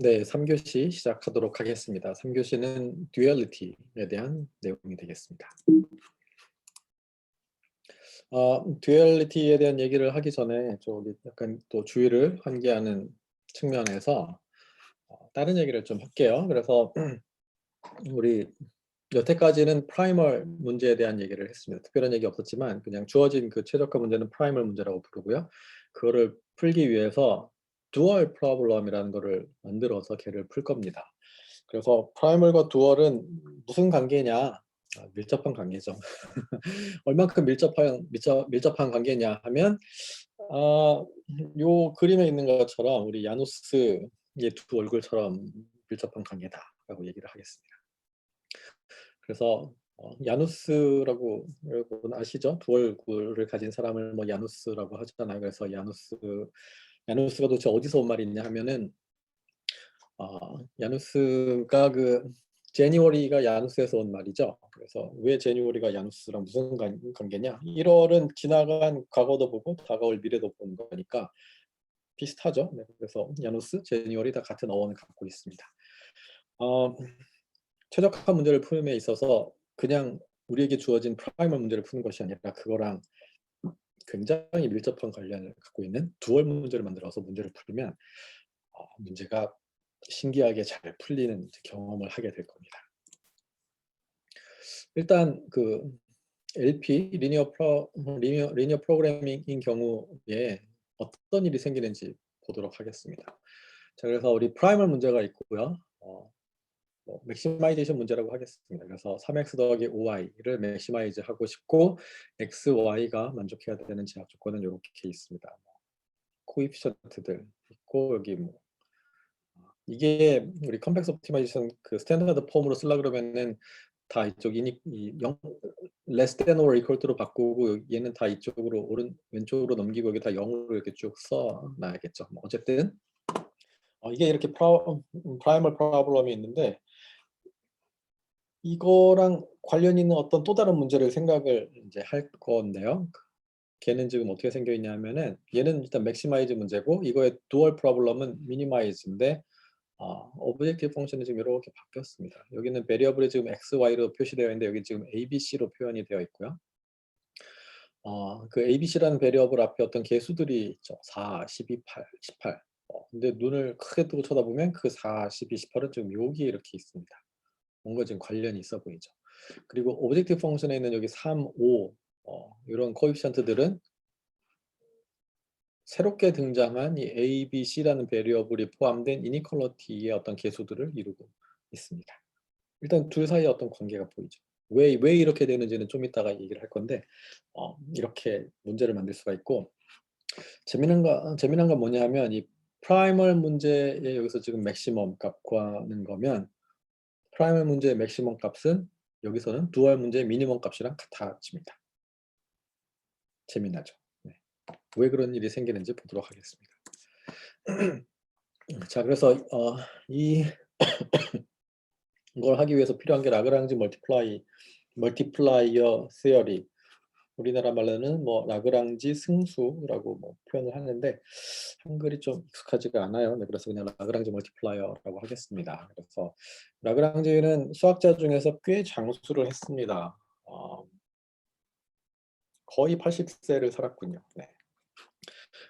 네, 3교시 시작하도록 하겠습니다. 3교시는 듀얼리티에 대한 내용이 되겠습니다. 듀얼리티에 대한 얘기를 하기 전에 저기 약간 또 주의를 환기하는 측면에서 다른 얘기를 좀 할게요. 그래서 우리 여태까지는 프라이멀 문제에 대한 얘기를 했습니다. 특별한 얘기 없었지만 그냥 주어진 그 최적화 문제는 프라이멀 문제라고 부르고요. 그거를 풀기 위해서 듀얼 프로블럼이라는 거를 만들어서 걔를 풀 겁니다. 그래서 프라이멀과 듀얼은 무슨 관계냐? 밀접한 관계죠. 얼만큼 밀접한 관계냐 하면 요 그림에 있는 것처럼 우리 야누스의 두 얼굴처럼 밀접한 관계다라고 얘기를 하겠습니다. 그래서 야누스라고 여러분 아시죠? 두 얼굴을 가진 사람을 뭐 야누스라고 하잖아요. 그래서 야누스가 도대체 어디서 온 말이냐 하면은 야누스가 그 제니워리가 야누스에서 온 말이죠. 그래서 왜 제니워리가 야누스랑 무슨 관계냐? 1월은 지나간 과거도 보고 다가올 미래도 보는 거니까 비슷하죠. 네, 그래서 야누스, 제니워리 다 같은 어원을 갖고 있습니다. 최적화 문제를 풀음에 있어서 그냥 우리에게 주어진 프라이멀 문제를 푸는 것이 아니라 그거랑 굉장히 밀접한 관련을 갖고 있는 듀얼 문제를 만들어서 문제를 풀면 문제가 신기하게 잘 풀리는 경험을 하게 될 겁니다. 일단 그 LP 리니어 프로그래밍인 경우에 어떤 일이 생기는지 보도록 하겠습니다. 자, 그래서 우리 프라이멀 문제가 있고요. 맥시마이제이션 문제라고 하겠습니다. 그래서 3x 더하기 5y를 맥시마이즈 하고 싶고 x, y가 만족해야 되는 제약 조건은 이렇게 있습니다. 코이피션트들 있고 여기 뭐 이게 우리 컴팩스 옵티마이제이션 그 스탠다드 폼으로 쓰려 그러면은 다 이쪽 less than or equal to로 바꾸고 얘는 다 이쪽으로 왼쪽으로 넘기고 여기 다 0으로 이렇게 쭉 써놔야겠죠. 뭐 어쨌든 이게 이렇게 프라이멀 프로블럼이 있는데 이거랑 관련 있는 어떤 또 다른 문제를 생각을 이제 할 건데요. 걔는 지금 어떻게 생겨 있냐면은 얘는 일단 맥시마이즈 문제고 이거의 듀얼 프로블럼은 미니마이즈인데 오브젝티브 펑션이 지금 이렇게 바뀌었습니다. 여기는 베리어블이 지금 x, y로 표시되어 있는데 여기 지금 a, b, c로 표현이 되어 있고요. 그 a, b, c라는 베리어블 앞에 어떤 개수들이 있죠. 4, 12, 8, 18. 근데 눈을 크게 뜨고 쳐다보면 그 4, 12, 18은 지금 여기에 이렇게 있습니다. 뭔가 지금 관련이 있어 보이죠. 그리고 오브젝티브 펑션에 있는 여기 3, 5 이런 코에피션트들은 새롭게 등장한 이 A, B, C라는 베리어블이 포함된 이니퀄러티의 어떤 개수들을 이루고 있습니다. 일단 둘 사이에 어떤 관계가 보이죠. 왜 이렇게 되는지는 좀 이따가 얘기를 할 건데 이렇게 문제를 만들 수가 있고 재미난 건 뭐냐면 이 프라이멀 문제에 여기서 지금 맥시멈 값 구하는 거면 프라이멀 문제의 맥시멈 값은 여기서는 듀얼 문제의 미니멈 값이랑 같아집니다. 재미나죠. 네. 왜 그런 일이 생기는지 보도록 하겠습니다. 자, 그래서 이걸 하기 위해서 필요한 게 라그랑지 멀티플라이어 세어리, 우리나라 말로는 뭐 라그랑지 승수라고 뭐 표현을 하는데 한글이 좀 익숙하지가 않아요. 네, 그래서 그냥 라그랑지 멀티플라이어라고 하겠습니다. 그래서 라그랑지는 수학자 중에서 꽤 장수를 했습니다. 거의 80세를 살았군요. 네.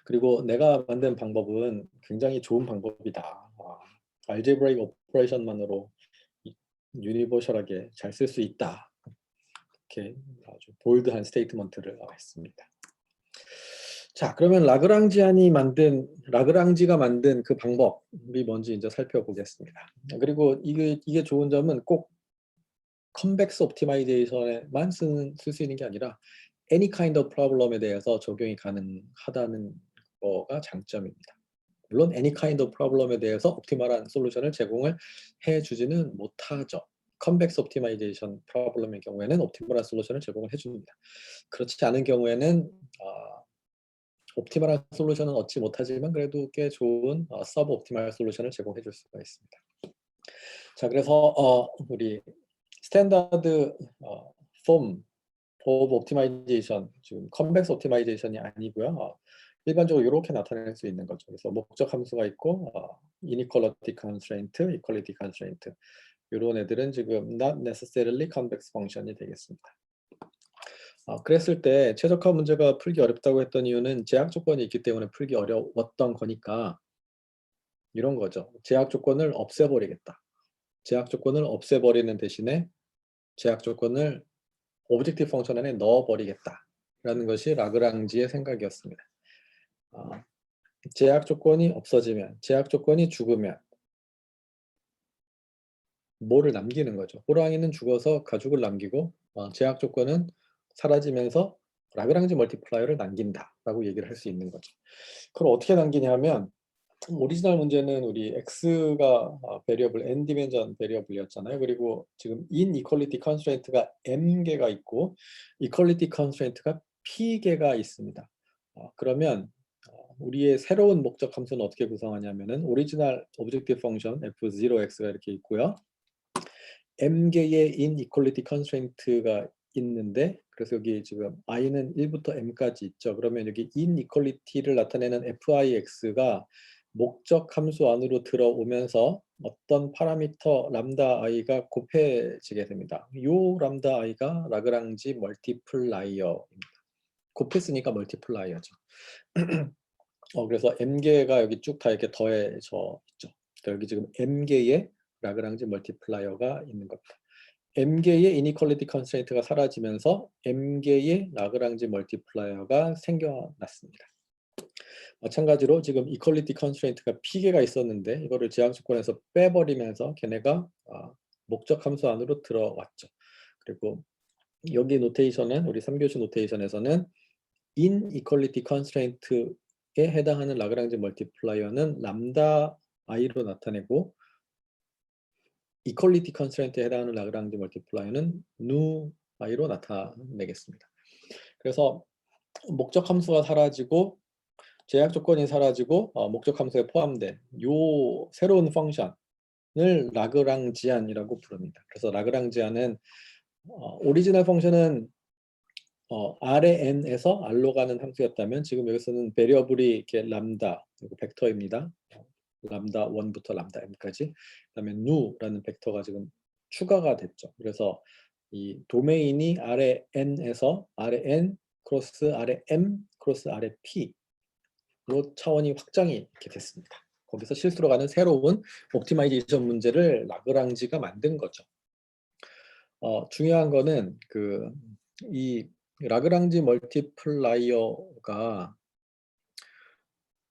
그리고 내가 만든 방법은 굉장히 좋은 방법이다. 알제브라익 오퍼레이션만으로 유니버셜하게 잘 쓸 수 있다. 이렇게 아주 볼드한 스테이트먼트를 했습니다. 자, 그러면 라그랑지가 만든 그 방법이 뭔지 이제 살펴보겠습니다. 그리고 이게 좋은 점은 꼭 컨벡스 옵티마이제이션에만 쓸 수 있는 게 아니라 any kind of problem에 대해서 적용이 가능하다는 거가 장점입니다. 물론 any kind of problem에 대해서 옵티멀한 솔루션을 제공을 해주지는 못하죠. 컨벡스 옵티마이제이션 프로블럼의 경우에는 옵티멀한 솔루션을 제공을 해줍니다. 그렇지 않은 경우에는 옵티멀한 솔루션은 얻지 못하지만 그래도 꽤 좋은 서브 옵티멀 솔루션을 제공해 줄 수가 있습니다. 자, 그래서 우리 스탠다드 폼 오브 옵티마이제이션, 지금 컨벡스 옵티마이제이션이 아니고요. 일반적으로 이렇게 나타낼 수 있는 거죠. 그래서 목적 함수가 있고 inequality constraint, equality constraint 이런 애들은 지금 not necessarily convex function이 되겠습니다. 그랬을 때 최적화 문제가 풀기 어렵다고 했던 이유는 제약 조건이 있기 때문에 풀기 어려웠던 거니까 이런 거죠. 제약 조건을 없애버리겠다. 제약 조건을 없애버리는 대신에 제약 조건을 오브젝티브 펑션 안에 넣어버리겠다라는 것이 라그랑지의 생각이었습니다. 제약 조건이 없어지면, 제약 조건이 죽으면 뭐를 남기는 거죠. 호랑이는 죽어서 가죽을 남기고 제약 조건은 사라지면서 라그랑지 멀티플라이어를 남긴다라고 얘기를 할 수 있는 거죠. 그걸 어떻게 남기냐면 오리지널 문제는 우리 x가 베리어블 n 디멘전 베리어블이었잖아요. 그리고 지금 inequality constraint가 m개가 있고 equality constraint가 p개가 있습니다. 그러면 우리의 새로운 목적 함수는 어떻게 구성하냐면은 오리지널 오브젝티브 펑션 f0x가 이렇게 있고요. m개의 inequality constraint가 있는데 그래서 여기 지금 i는 1부터 m까지 있죠. 그러면 여기 inequality를 나타내는 fix가 목적 함수 안으로 들어오면서 어떤 파라미터 람다 i가 곱해지게 됩니다. 요 람다 i가 라그랑지 멀티플라이어입니다. 곱했으니까 멀티플라이어죠. 그래서 m개가 여기 쭉 다 이렇게 더해져 있죠. 그러니까 여기 지금 m개의 라그랑지 멀티플라이어가 있는 겁니다. m개의 이니퀄리티 컨스트레인트가 사라지면서 m개의 라그랑지 멀티플라이어가 생겨났습니다. 마찬가지로 지금 이퀄리티 컨스트레인트가 p개가 있었는데 이거를 제약 조건에서 빼버리면서 걔네가 목적 함수 안으로 들어왔죠. 그리고 여기 노테이션은 우리 3교시 노테이션에서는 inequality constraint에 해당하는 라그랑지 멀티플라이어는 람다 i로 나타내고 equality constraint에 해당하는 라그랑지 멀티플라이어는 nu i로 나타내겠습니다. 그래서 목적 함수가 사라지고 제약 조건이 사라지고 목적 함수에 포함된 요 새로운 펑션을 라그랑지안이라고 부릅니다. 그래서 라그랑지안은 오리지널 펑션은 R의 n에서 R로 가는 함수였다면 지금 여기서는 베리어블이 이렇게 람다 그리고 벡터입니다. 람다 1부터 람다 m까지 그다음에 nu라는 벡터가 지금 추가가 됐죠. 그래서 이 도메인이 R의 n에서 R의 n 크로스 R의 m 크로스 R의 p로 차원이 확장이 이렇게 됐습니다. 거기서 실수로 가는 새로운 옵티마이제이션 문제를 라그랑지가 만든 거죠. 중요한 거는 이 라그랑지 멀티플라이어가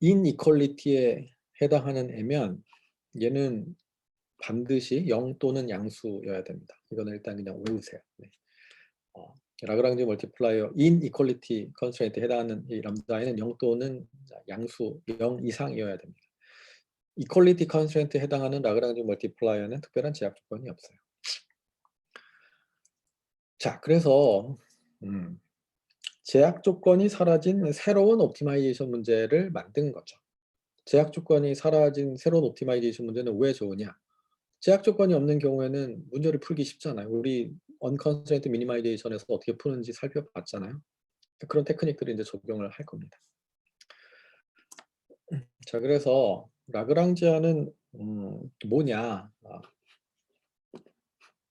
이니퀄리티에 해당하는 애면 얘는 반드시 0 또는 양수여야 됩니다. 이거는 일단 그냥 외우세요. 네. 라그랑지 멀티플라이어 이니퀄리티 컨스트레인트에 해당하는 이 람다에는 0 또는 양수 0 이상이어야 됩니다. 이퀄리티 컨스트레인트에 해당하는 라그랑지 멀티플라이어는 특별한 제약 조건이 없어요. 자, 그래서 제약 조건이 사라진 새로운 옵티마이제이션 문제를 만든 거죠. 제약 조건이 사라진 새로운 옵티마이제이션 문제는 왜 좋으냐? 제약 조건이 없는 경우에는 문제를 풀기 쉽잖아요. 우리 언컨스트레인트 미니마이제이션에서 어떻게 푸는지 살펴봤잖아요. 그런 테크닉들을 이제 적용을 할 겁니다. 자, 그래서 라그랑지안은 뭐냐?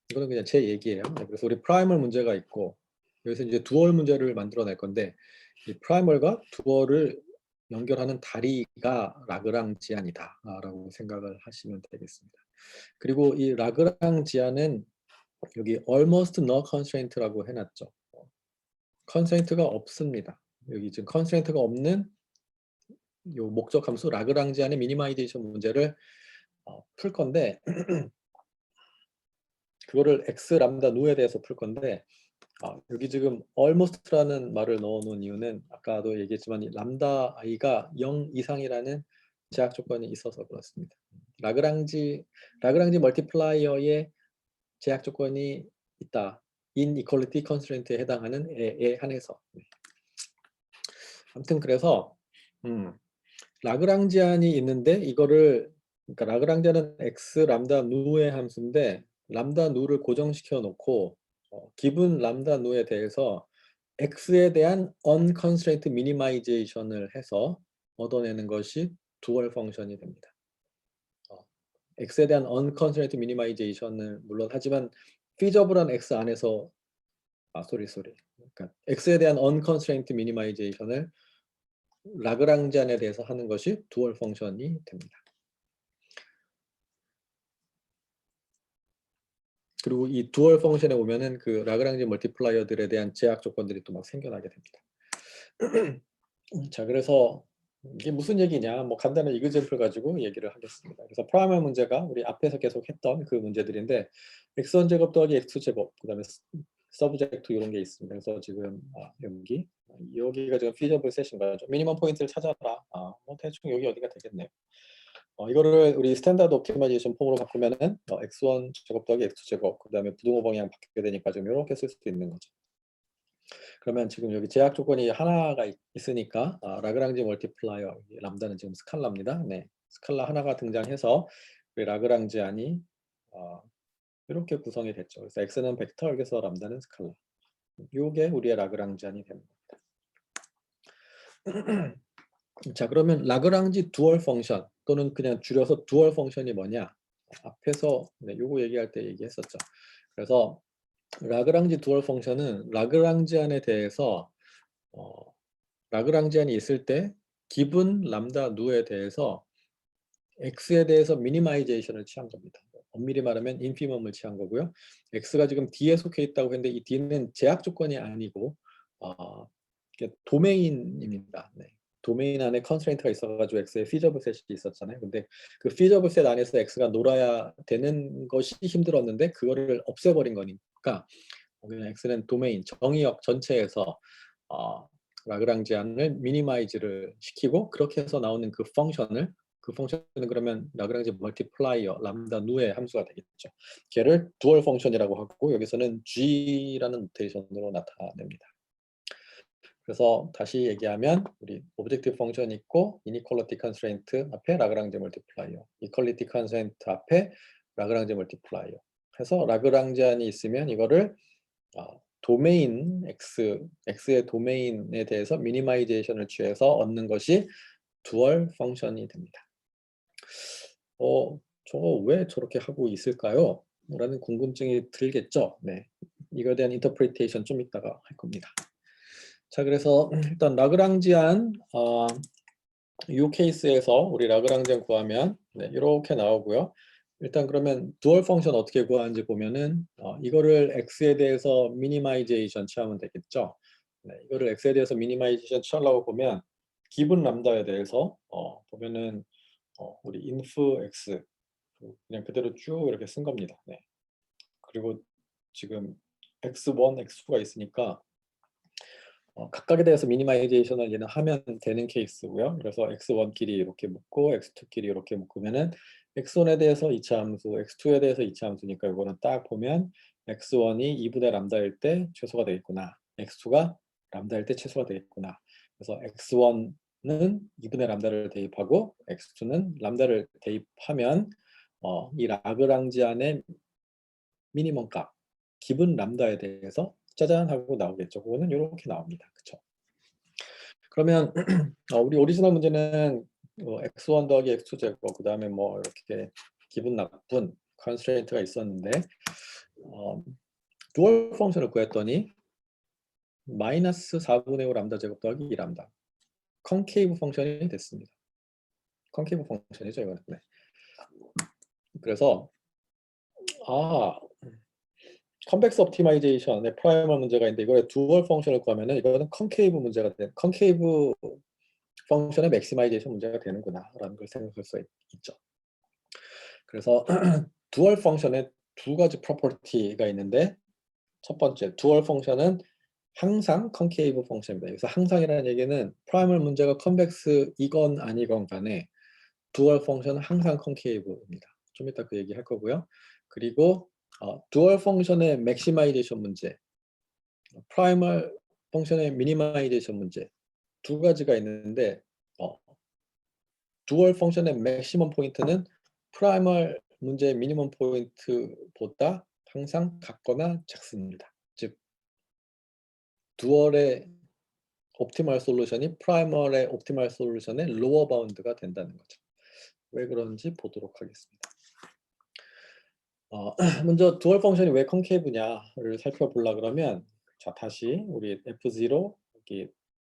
이거는 그냥 제 얘기예요. 그래서 우리 프라이멀 문제가 있고 여기서 이제 두얼 문제를 만들어낼 건데 이 프라이멀과 두얼을 연결하는 다리가 라그랑지안이다라고 생각을 하시면 되겠습니다. 그리고 이 라그랑지안은 여기 almost no constraint라고 해놨죠. 컨스트레인트가 없습니다. 여기 지금 컨스트레인트가 없는 요 목적 함수 라그랑지안의 미니마이제이션 문제를 풀 건데 그거를 x 람다 누에 대해서 풀 건데 여기 지금 almost라는 말을 넣어놓은 이유는 아까도 얘기했지만 이 람다 i가 0 이상이라는 제약 조건이 있어서 그렇습니다. 라그랑지 멀티플라이어의 제약 조건이 있다. inequality constraint에 해당하는 애에 한해서. 아무튼 그래서 라그랑지안이 있는데 이거를 그러니까 라그랑지안은 x 람다 누의 함수인데 람다 누를 고정시켜 놓고 기분 람다 누에 대해서 x에 대한 unconstraint minimization을 해서 얻어내는 것이 dual 펑션이 됩니다. x에 대한 unconstraint minimization을 물론 하지만 feasible한 x 안에서 그러니까 x에 대한 unconstraint minimization을 라그랑지안에 대해서 하는 것이 dual 펑션이 됩니다. 그리고 이 dual 펑션에 오면은 그 라그랑지 멀티플라이어들에 대한 제약 조건들이 또 막 생겨나게 됩니다. 자, 그래서 이게 무슨 얘기냐? 뭐 간단한 이그젠플 가지고 얘기를 하겠습니다. 그래서 프라이멀 문제가 우리 앞에서 계속 했던 그 문제들인데 x1 제곱 더하기 x2 제곱 그다음에 서브젝트 이런 게 있습니다. 그래서 지금 여기가 지금 feasible set인 거죠. 미니멈 포인트를 찾아라. 뭐 대충 여기 어디가 되겠네요. 이거를 우리 스탠다드 옵티마이제이션 폼으로 바꾸면은 x1 제곱 더하기 x2 제곱 그다음에 부등호 방향 바뀌게 되니까 좀 이렇게 쓸 수도 있는 거죠. 그러면 지금 여기 제약 조건이 하나가 있으니까 라그랑지 멀티플라이어 람다는 지금 스칼라입니다. 네, 스칼라 하나가 등장해서 라그랑지안이 이렇게 구성이 됐죠. 그래서 x는 벡터, 여기서 람다는 스칼라. 이게 우리의 라그랑지안이 됩니다. 자, 그러면 라그랑지 두얼 펑션 또는 그냥 줄여서 두얼 펑션이 뭐냐? 앞에서 요거 얘기할 때 얘기했었죠. 그래서 라그랑지 두얼 펑션은 라그랑지안에 대해서 라그랑지안이 있을 때 기분 람다 누에 대해서 x에 대해서 미니마이제이션을 취한 겁니다. 엄밀히 말하면 인피멈을 취한 거고요. x가 지금 d에 속해 있다고 했는데 이 d는 제약 조건이 아니고 도메인입니다. 네. 도메인 안에 컨스트레인트가 있어가지고 x에 feasible set이 있었잖아요. 근데 그 feasible set 안에서 x가 놀아야 되는 것이 힘들었는데 그거를 없애버린 거니까 그냥 x는 도메인 정의역 전체에서 라그랑지안을 미니마이즈를 시키고 그렇게 해서 나오는 그 펑션은 그러면 라그랑지 멀티플라이어 람다 누의 함수가 되겠죠. 걔를 두얼 펑션이라고 하고 여기서는 g라는 노테이션으로 나타냅니다. 그래서 다시 얘기하면 우리 오브젝티브 펑션 있고 이니퀄리티 컨스트레인트 앞에 라그랑지 멀티플라이어, 이퀄리티 컨스트레인트 앞에 라그랑지 멀티플라이어 해서 라그랑지안이 있으면 이거를 도메인 x의 도메인에 대해서 미니마이제이션을 취해서 얻는 것이 두얼 펑션이 됩니다. 저거 왜 저렇게 하고 있을까요? 라는 궁금증이 들겠죠. 네, 이거에 대한 인터프리테이션 좀 이따가 할 겁니다. 자, 그래서 일단 라그랑지안 이 케이스에서 우리 라그랑지안 구하면 이렇게 나오고요. 일단 그러면 두얼 펑션 어떻게 구하는지 보면은 이거를 x에 대해서 미니마이제이션 취하면 되겠죠. 이거를 x에 대해서 미니마이제이션 취하려고 보면 기분 람다에 대해서 보면은 우리 inf x 그냥 그대로 쭉 이렇게 쓴 겁니다. 네. 그리고 지금 x1, x2가 있으니까 각각에 대해서 미니마이제이션을 얘는 하면 되는 케이스고요. 그래서 x1끼리 이렇게 묶고 x2끼리 이렇게 묶으면은 x1에 대해서 2차 함수, x2에 대해서 2차 함수니까 이거는 딱 보면 x1이 2분의 람다일 때 최소가 되겠구나. x2가 람다일 때 최소가 되겠구나. 그래서 x1은 2분의 람다를 대입하고 x2는 람다를 대입하면 이 라그랑지안의 미니멈 값, 기분 람다에 대해서 짜잔 하고 나오겠죠. 그거는 이렇게 나옵니다. 그렇죠? 그러면 우리 오리지널 문제는 x1 더하기 x2 제곱 그 다음에 뭐 이렇게 기분 나쁜 컨스트레인트가 있었는데 두얼 펑션을 구했더니 마이너스 4분의 5 람다 제곱 더하기 2람다 컨케이브 펑션이 됐습니다. 컨케이브 펑션이죠 이거는. 네. 그래서 컨벡스 옵티마이제이션의 프라이멀 문제가 있는데 이거에 두얼 펑션을 구하면은 이거는 컨케이브 문제가 컨케이브 펑션의 맥시마이제이션 문제가 되는구나 라는 걸 생각할 수 있죠. 그래서 두얼 펑션에 두 가지 프로퍼티가 있는데 첫 번째 두얼 펑션은 항상 컨케이브 펑션입니다. 그래서 항상이라는 얘기는 프라이멀 문제가 컨벡스이건 아니건 간에 두얼 펑션은 항상 컨케이브입니다. 좀 이따 그 얘기 할 거고요. 그리고 두얼 펑션의 맥시마이제이션 문제, 프라이멀 펑션의 미니마이제이션 문제 두 가지가 있는데 두얼 펑션의 맥시멈 포인트는 프라이멀 문제의 미니멈 포인트보다 항상 같거나 작습니다. 즉 dual의 옵티멀 솔루션이 primal의 옵티멀 솔루션의 로어 바운드가 된다는 거죠. 왜 그런지 보도록 하겠습니다. 먼저 dual 펑션이 왜 컨케이브냐를 살펴보려 그러면, 자, 다시 우리 F0 여기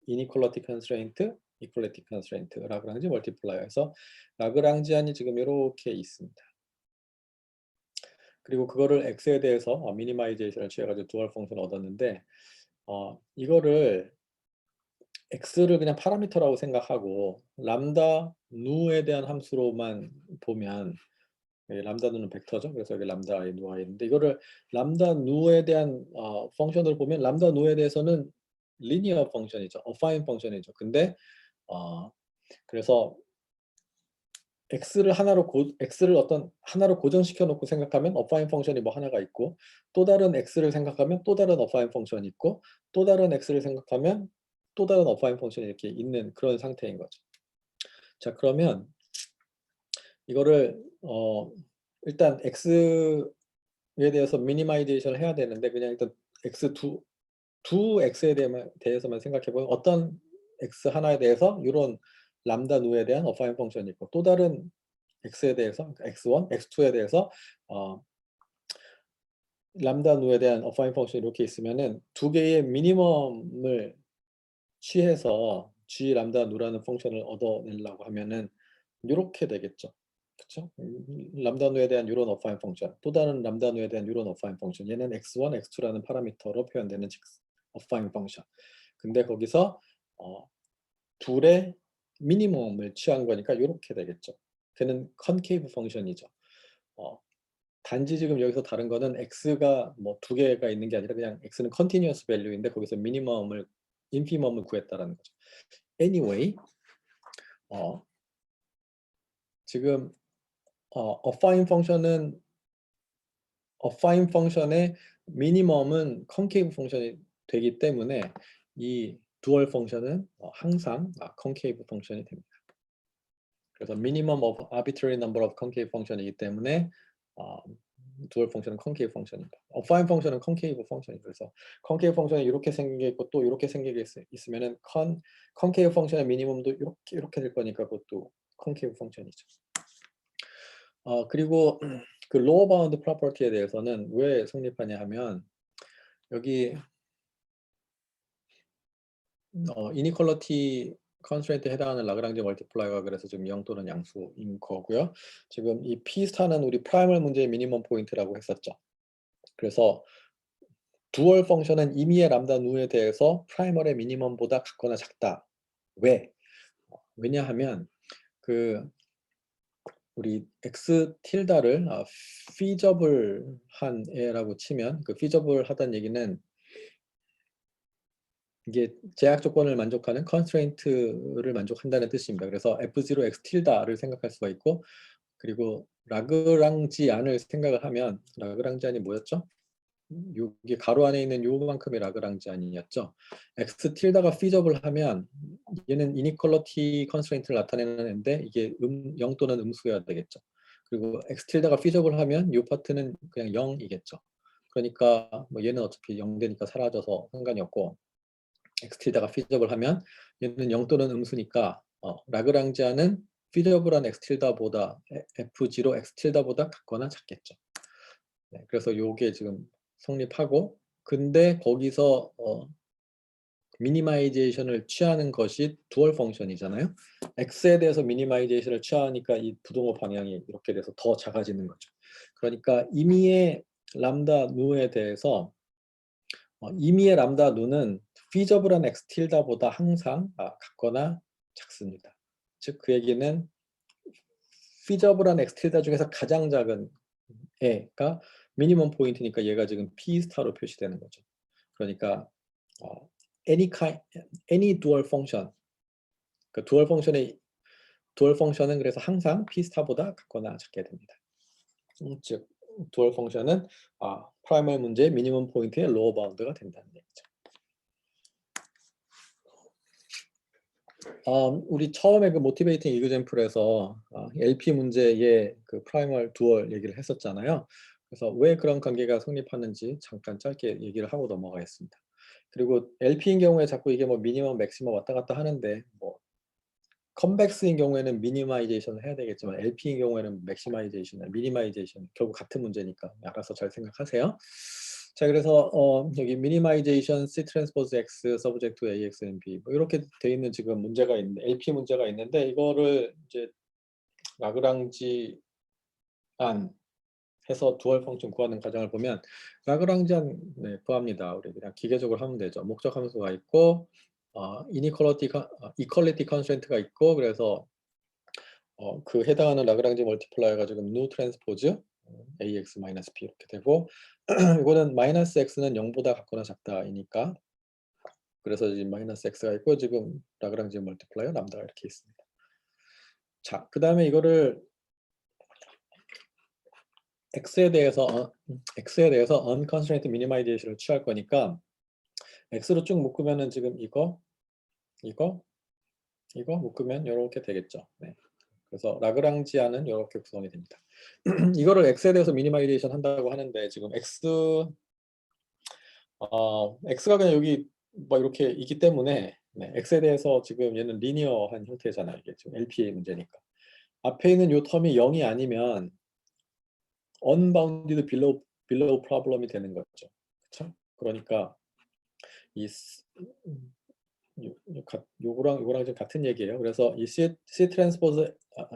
inequality constraint, equality constraint, 라그랑지 멀티플라이어에서 라그랑지안이 지금 이렇게 있습니다. 그리고 그거를 x에 대해서 미니마이제이션을 취해가지고 dual 펑션을 얻었는데, 이거를 x를 그냥 파라미터라고 생각하고 람다 누에 대한 함수로만 보면, 람다 누는 벡터죠. 그래서 여기 람다 i 누 i 있는데, 이거를 람다 누에 대한 펑션을 보면 람다 누에 대해서는 리니어 펑션이죠. 어파인 펑션이죠. 근데 그래서 x를 어떤 하나로 고정시켜 놓고 생각하면 어파인 펑션이 뭐 하나가 있고, 또 다른 x를 생각하면 또 다른 어파인 펑션이 있고, 또 다른 x를 생각하면 또 다른 어파인 펑션이 이렇게 있는 그런 상태인 거죠. 자, 그러면 이거를 일단 x에 대해서 미니마이제이션을 해야 되는데, 그냥 일단 x 두 x에 대해서만 생각해 보면, 어떤 x 하나에 대해서 이런 람다 누에 대한 어파인 펑션이 있고, 또 다른 x에 대해서, 그러니까 x1, x2에 대해서 람다 누에 대한 어파인 펑션이 이렇게 있으면은 두 개의 미니멈을 취해서 g 람다 누라는 펑션을 얻어내려고 하면은 이렇게 되겠죠. 그렇죠? 람다 누에 대한 이런 어파인 펑션, 또 다른 람다 누에 대한 이런 어파인 펑션, 얘는 x1, x2라는 파라미터로 표현되는 어파인 펑션. 근데 거기서 둘의 미니멈을 취한 거니까 이렇게 되겠죠. 걔는 컨케이브 펑션이죠. 단지 지금 여기서 다른 거는 x가 뭐 두 개가 있는 게 아니라 그냥 x는 컨티뉴어스 밸류인데 거기서 미니멈을 인피멈을 구했다라는 거죠. Anyway, 지금 어파인 펑션의 미니멈은 컨케이브 펑션이 되기 때문에 이 두얼 펑션은 항상 컨케이브 펑션이 됩니다. 그래서 minimum of arbitrary number of concave function이기 때문에 두얼 펑션은 컨케이브 펑션입니다. 어파인 펑션은 컨케이브 펑션이죠. 그래서 컨케이브 펑션이 이렇게 생겨 있고 또 이렇게 생겨 있으면은 컨케이브 펑션의 미니멈도 이렇게 될 거니까 그것도 컨케이브 펑션이죠. 그리고 그 로어 바운드 프로퍼티에 대해서는 왜 성립하냐 하면, 여기 이니퀄리티 컨스트레인트에 해당하는 라그랑지 멀티플라이어가 그래서 지금 0 또는 양수인 거고요. 지금 이 P 스타는 우리 프라이멀 문제의 미니멈 포인트라고 했었죠. 그래서 두얼 펑션은 임의의 람다 누에 대해서 프라이멀의 미니멈보다 같거나 작다. 왜? 왜냐하면 그 우리 x 틸다를 feasible한 애라고 치면, 그 feasible 하다는 얘기는 이게 제약 조건을 만족하는 constraint를 만족한다는 뜻입니다. 그래서 f0 x 틸다를 생각할 수가 있고, 그리고 라그랑지안을 생각을 하면, 라그랑지안이 뭐였죠? 이게 가로 안에 있는 요만큼의 라그랑지안이었죠. x 틸다가 feasible 하면 얘는 inequality constraint를 나타내는 애인데 이게 0 또는 음수여야 되겠죠. 그리고 x 틸다가 feasible 하면 이 파트는 그냥 0이겠죠. 그러니까 뭐 얘는 어차피 0 되니까 사라져서 상관이 없고, x 틸다가 feasible 하면 얘는 0 또는 음수니까 라그랑지안은 feasible한 x 틸다보다 f0 x 틸다보다 같거나 작겠죠. 네, 그래서 요게 지금 성립하고, 근데 거기서 미니마이제이션을 취하는 것이 두얼 펑션이잖아요. x에 대해서 미니마이제이션을 취하니까 이 부동호 방향이 이렇게 돼서 더 작아지는 거죠. 그러니까 임의의 람다 누에 대해서 임의의 람다 누는 feasible한 x 틸다보다 항상 같거나 작습니다. 즉 그 얘기는 feasible한 x 틸다 중에서 가장 작은 애가 미니멈 포인트니까 얘가 지금 P 스타로 표시되는 거죠. 그러니까 any dual function, 그 dual 펑션은 그래서 항상 P 스타보다 같거나 작게 됩니다. 즉 dual 펑션은 프라이머리 문제의 미니멈 포인트의 로어 바운드가 된다는 얘기죠. 우리 처음에 그 모티베이팅 이그젬플에서 LP 문제의 그 프라이멀 두얼 얘기를 했었잖아요. 그래서 왜 그런 관계가 성립하는지 잠깐 짧게 얘기를 하고 넘어가겠습니다. 그리고 LP인 경우에 자꾸 이게 뭐 미니멈, 맥시멈 왔다 갔다 하는데 뭐 컨벡스인 경우에는 미니마이제이션을 해야 되겠지만 LP인 경우에는 맥시마이제이션, 미니마이제이션 결국 같은 문제니까 알아서 잘 생각하세요. 자, 그래서 여기 미니마이제이션 C 트랜스포즈 X 서브젝트 to AX and B 뭐 이렇게 돼 있는 지금 문제가 있는데 LP 문제가 있는데 이거를 이제 라그랑지 안 해서 두얼 펑션 구하는 과정을 보면 라그랑지안 네, 구합니다. 우리 그냥 기계적으로 하면 되죠. 목적 함수가 있고 이퀄리티 컨스트레인트가 있고 그래서 그 해당하는 라그랑지 멀티플라이어가 지금 누 트랜스포즈 ax 마이너스 b 이렇게 되고 이거는 마이너스 x는 0보다 같거나 작다이니까 그래서 지금 마이너스 x가 있고 지금 라그랑지 멀티플라이어 람다가 이렇게 있습니다. 자, 그 다음에 이거를 x에 대해서 unconstrained minimization을 취할 거니까 x로 쭉 묶으면은 지금 이거 묶으면 이렇게 되겠죠. 네. 그래서 라그랑지안은 이렇게 구성이 됩니다. 이거를 x에 대해서 미니마이제이션 한다고 하는데 지금 x가 그냥 여기 뭐 이렇게 있기 때문에 네, x에 대해서 지금 얘는 리니어한 형태잖아요. 이게 지금 LPA 문제니까. 앞에 있는 요 텀이 0이 아니면 unbounded below problem이 되는 거죠. 그렇죠? 그러니까 이 요거랑 좀 같은 얘기예요. 그래서 이 C 트랜스포즈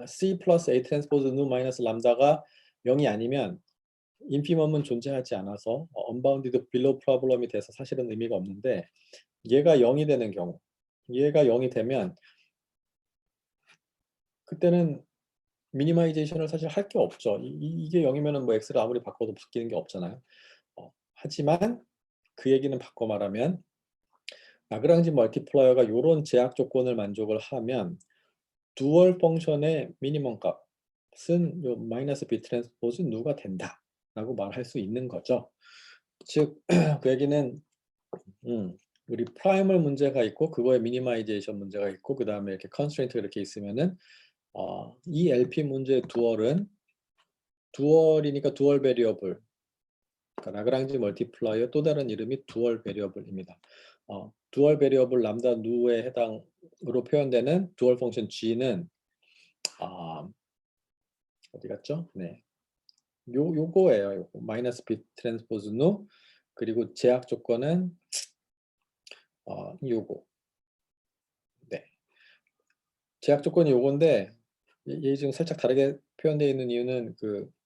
C 플러스 A 트랜스포즈 누 마이너스 람다가 0이 아니면 인피멈은 존재하지 않아서 unbounded below problem이 돼서 사실은 의미가 없는데 얘가 0이 되는 경우 얘가 0이 되면 그때는 미니마이제이션을 사실 할 게 없죠. 이게 0이면은 뭐 x를 아무리 바꿔도 바뀌는 게 없잖아요. 하지만 그 얘기는 바꿔 말하면 라그랑지 멀티플라이어가 이런 제약 조건을 만족을 하면 두얼 펑션의 미니멈 값은 요 마이너스 b 트랜스포즈 누가 된다 라고 말할 수 있는 거죠. 즉 그 얘기는 우리 프라이멀 문제가 있고 그거에 미니마이제이션 문제가 있고 그 다음에 이렇게 컨스트레인트가 이렇게 있으면은 이 LP 문제의 두얼이니까 두얼 베리어블 그러니까 라그랑지 멀티플라이어 또 다른 이름이 두얼 베리어블입니다. 두얼 베리어블 람다 누에 해당으로 표현되는 두얼 펑션 g는 어디 갔죠? 네, 요거예요. 요거 마이너스 b 트랜스포즈 누 그리고 제약 조건은 요거. 네, 제약 조건이 요건데 얘 지금 살짝 다르게 표현되어 있는 이유는